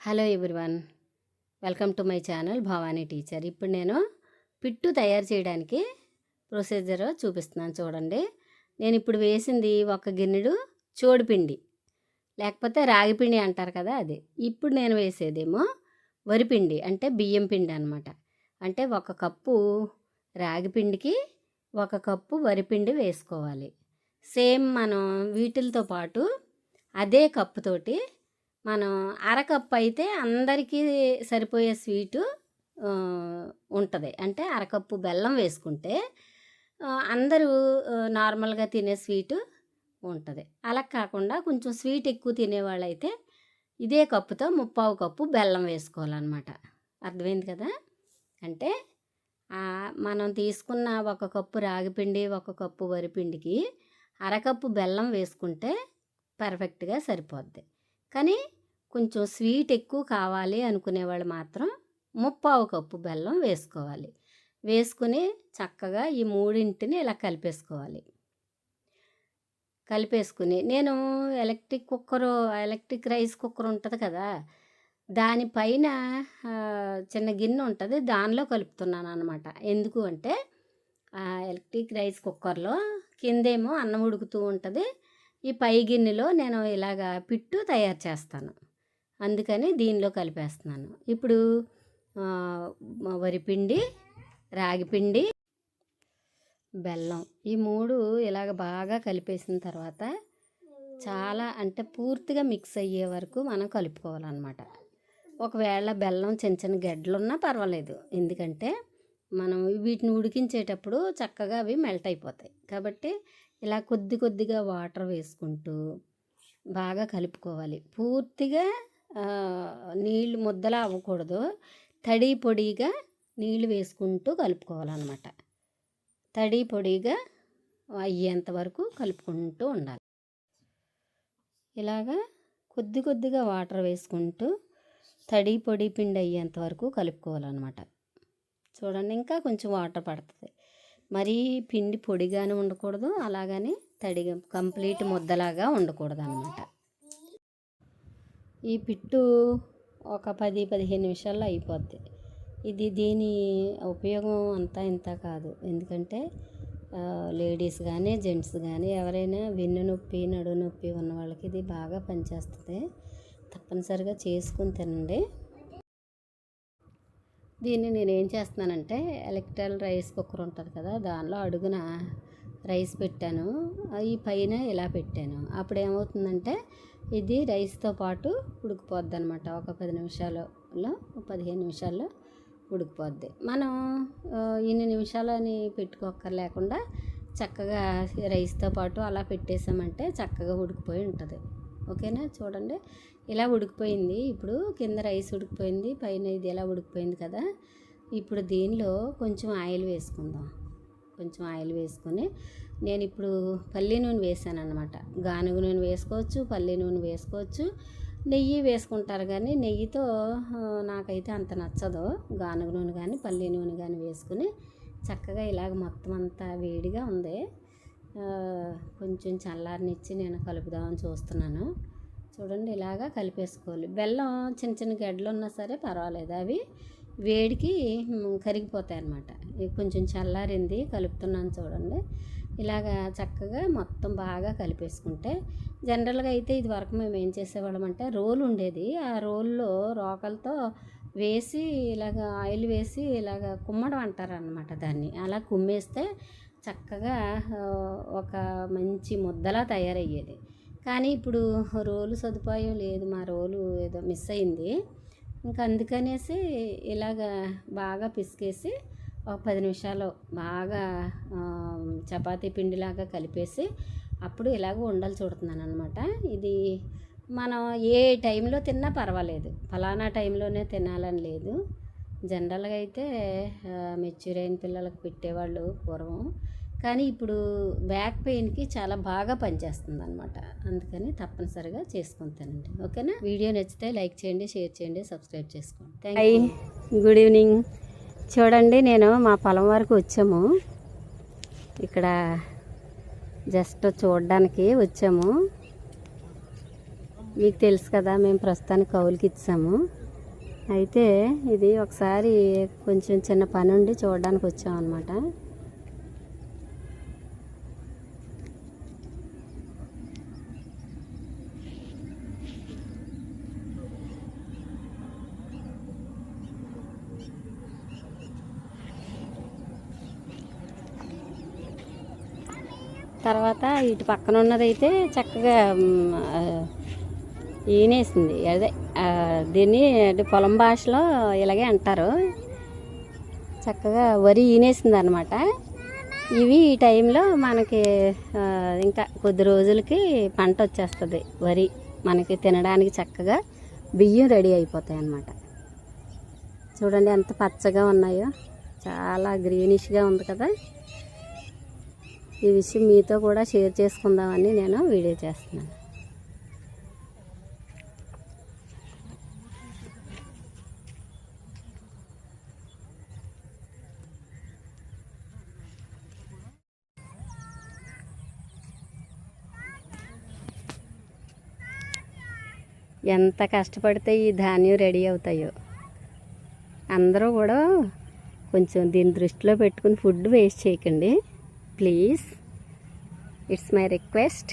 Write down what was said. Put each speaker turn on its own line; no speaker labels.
Hello everyone, welcome to my channel Bhavani teacher. ఇప్పుడు నేను పిట్టు తయారు చేయడానికి ప్రొసీజర్ చూపిస్తున్నాను చూడండి. నేను ఇప్పుడు వేసింది ఒక గిన్నెడు చోడిపిండి, లేకపోతే రాగిపిండి అంటారు కదా అది. ఇప్పుడు నేను వేసేదేమో వరిపిండి, అంటే బియ్యం పిండి అనమాట. అంటే ఒక కప్పు రాగిపిండికి ఒక కప్పు వరిపిండి వేసుకోవాలి. సేమ్ మనం వీటితో పాటు అదే కప్పుతోటి మనం అరకప్పు అయితే అందరికీ సరిపోయే స్వీటు ఉంటుంది. అంటే అరకప్పు బెల్లం వేసుకుంటే అందరూ నార్మల్గా తినే స్వీటు ఉంటుంది. అలా కాకుండా కొంచెం స్వీట్ ఎక్కువ తినేవాళ్ళైతే ఇదే కప్పుతో 3/4 కప్పు బెల్లం వేసుకోవాలన్నమాట. అర్థమైంది కదా? అంటే మనం తీసుకున్న ఒక కప్పు రాగిపిండి, ఒక కప్పు వరిపిండికి అరకప్పు బెల్లం వేసుకుంటే పర్ఫెక్ట్గా సరిపోద్ది. కానీ కొంచెం స్వీట్ ఎక్కువ కావాలి అనుకునేవాళ్ళు మాత్రం 3/4 కప్పు బెల్లం వేసుకోవాలి. వేసుకుని చక్కగా ఈ మూడింటిని ఇలా కలిపేసుకుని నేను ఎలక్ట్రిక్ రైస్ కుక్కర్ ఉంటుంది కదా, దానిపైన చిన్న గిన్నె ఉంటుంది, దానిలో కలుపుతున్నాను అనమాట. ఎందుకు అంటే ఎలక్ట్రిక్ రైస్ కుక్కర్లో కిందేమో అన్నం ఉడుకుతూ ఉంటుంది, ఈ పై గిన్నెలో నేను ఇలాగా పిట్టు తయారు చేస్తాను, అందుకని దీనిలో కలిపేస్తున్నాను. ఇప్పుడు వరిపిండి, రాగిపిండి, బెల్లం ఈ మూడు ఇలాగ బాగా కలిపేసిన తర్వాత చాలా అంటే పూర్తిగా మిక్స్ అయ్యే వరకు మనం కలుపుకోవాలన్నమాట. ఒకవేళ బెల్లం చిన్న చిన్న గడ్డలున్నా పర్వాలేదు, ఎందుకంటే మనం వీటిని ఉడికించేటప్పుడు చక్కగా అవి మెల్ట్ అయిపోతాయి. కాబట్టి ఇలా కొద్ది కొద్దిగా వాటర్ వేసుకుంటూ బాగా కలుపుకోవాలి. పూర్తిగా నీళ్ళు ముద్దలా అవ్వకూడదు, తడి పొడిగా నీళ్ళు వేసుకుంటూ కలుపుకోవాలన్నమాట. తడి పొడిగా అయ్యేంత వరకు కలుపుకుంటూ ఉండాలి. ఇలాగా కొద్ది కొద్దిగా వాటర్ వేసుకుంటూ తడి పొడి పిండి అయ్యేంత వరకు కలుపుకోవాలన్నమాట. చూడండి, ఇంకా కొంచెం వాటర్ పడుతుంది. మరీ పిండి పొడిగానే ఉండకూడదు, అలాగని తడిగా కంప్లీట్ ముద్దలాగా ఉండకూడదు అన్నమాట. ఈ పిట్టు ఒక 10-15 నిమిషాల్లో అయిపోద్ది. దీని ఉపయోగం అంతా ఇంత కాదు, ఎందుకంటే లేడీస్ కానీ జెంట్స్ కానీ ఎవరైనా వెన్ను నొప్పి, నడు నొప్పి ఉన్న వాళ్ళకి ఇది బాగా పనిచేస్తుంది. తప్పనిసరిగా చేసుకుని తినండి. దీన్ని నేనేం చేస్తున్నానంటే ఎలక్ట్రికల్ రైస్ కుక్కర్ ఉంటుంది కదా, దానిలో అడుగున రైస్ పెట్టాను, ఈ పైన ఇలా పెట్టాను. అప్పుడు ఏమవుతుందంటే ఇది రైస్తో పాటు ఉడికిపోద్ది అనమాట. ఒక 15 నిమిషాల్లో ఉడికిపోద్ది. మనం ఇన్ని నిమిషాలని పెట్టుకోక్కర్లేకుండా చక్కగా రైస్తో పాటు అలా పెట్టేసామంటే చక్కగా ఉడికిపోయి ఉంటుంది. ఓకేనా? చూడండి, ఇలా ఉడికిపోయింది. ఇప్పుడు కింద రైస్ ఉడికిపోయింది, పైన ఇది ఎలా ఉడికిపోయింది కదా. ఇప్పుడు దీనిలో కొంచెం ఆయిల్ వేసుకుందాం. కొంచెం ఆయిల్ వేసుకొని నేను ఇప్పుడు పల్లి నూనె వేసాను అనమాట. గానుగ నూనె వేసుకోవచ్చు, పల్లి నూనె వేసుకోవచ్చు, నెయ్యి వేసుకుంటారు. కానీ నెయ్యితో నాకైతే అంత నచ్చదు. గానుగ నూనె కానీ పల్లి నూనె కానీ వేసుకుని చక్కగా ఇలాగ మొత్తం అంతా వేడిగా ఉంది, కొంచెం చల్లారనిచ్చి నేను కలుపుదామని చూస్తున్నాను. చూడండి, ఇలాగా కలిపేసుకోవాలి. బెల్లం చిన్న చిన్న గడ్డలు ఉన్నా సరే పర్వాలేదు, అవి వేడికి కరిగిపోతాయి అన్నమాట. కొంచెం చల్లారింది, కలుపుతున్నాను చూడండి. ఇలాగా చక్కగా మొత్తం బాగా కలిపేసుకుంటే, జనరల్గా అయితే ఇది వరకు మేము ఏం చేసేవాళ్ళం అంటే రోలు ఉండేది, ఆ రోల్లో రోకలతో వేసి ఇలాగ ఆయిల్ వేసి ఇలాగ కుమ్మడం అంటారనమాట దాన్ని. అలా కుమ్మేస్తే చక్కగా ఒక మంచి ముద్దలా తయారయ్యేది. కానీ ఇప్పుడు రోలు సదుపాయం లేదు, మా రోలు ఏదో మిస్ అయింది. ఇంకా అందుకనేసి ఇలాగ బాగా పిసికేసి ఒక 10 నిమిషాలు బాగా చపాతీ పిండిలాగా కలిపేసి అప్పుడు ఇలాగ ఉండలు చుడుతున్నాను అనమాట. ఇది మనం ఏ టైంలో తిన్నా పర్వాలేదు, ఫలానా టైంలోనే తినాలని లేదు. జనరల్గా అయితే మెచ్యూర్ అయిన పిల్లలకు పెట్టేవాళ్ళు పూర్వం, కానీ ఇప్పుడు బ్యాక్ పెయిన్కి చాలా బాగా పనిచేస్తుంది అనమాట. అందుకని తప్పనిసరిగా చేసుకుంటానండి. ఓకేనా? వీడియో నచ్చితే లైక్ చేయండి, షేర్ చేయండి, సబ్స్క్రైబ్ చేసుకోండి. Thank you. Good evening. చూడండి, నేను మా పొలం వరకు వచ్చాము. ఇక్కడ జస్ట్ చూడడానికి వచ్చాము. మీకు తెలుసు కదా, మేము ప్రస్తుతానికి కౌలుకి ఇచ్చాము. అయితే ఇది ఒకసారి కొంచెం చిన్న పని ఉండి చూడడానికి వచ్చామన్నమాట. తర్వాత ఇటు పక్కన ఉన్నదైతే చక్కగా ఈనేసింది. అదే దీన్ని పొలం భాషలో ఇలాగే అంటారు. చక్కగా వరి ఈనేసింది అనమాట. ఇవి ఈ టైంలో మనకి ఇంకా కొద్ది రోజులకి పంట వచ్చేస్తుంది. వరి మనకి తినడానికి చక్కగా బియ్యం రెడీ అయిపోతాయి అన్నమాట. చూడండి ఎంత పచ్చగా ఉన్నాయో, చాలా గ్రీనిష్గా ఉంది కదా. ఈ విషయం మీతో కూడా షేర్ చేసుకుందామని నేను వీడియో చేస్తున్నాను. ఎంత కష్టపడితే ఈ ధాన్యం రెడీ అవుతాయో. అందరూ కూడా కొంచెం దీన్ని దృష్టిలో పెట్టుకుని ఫుడ్ వేస్ట్ చేయకండి ప్లీజ్. It's my request.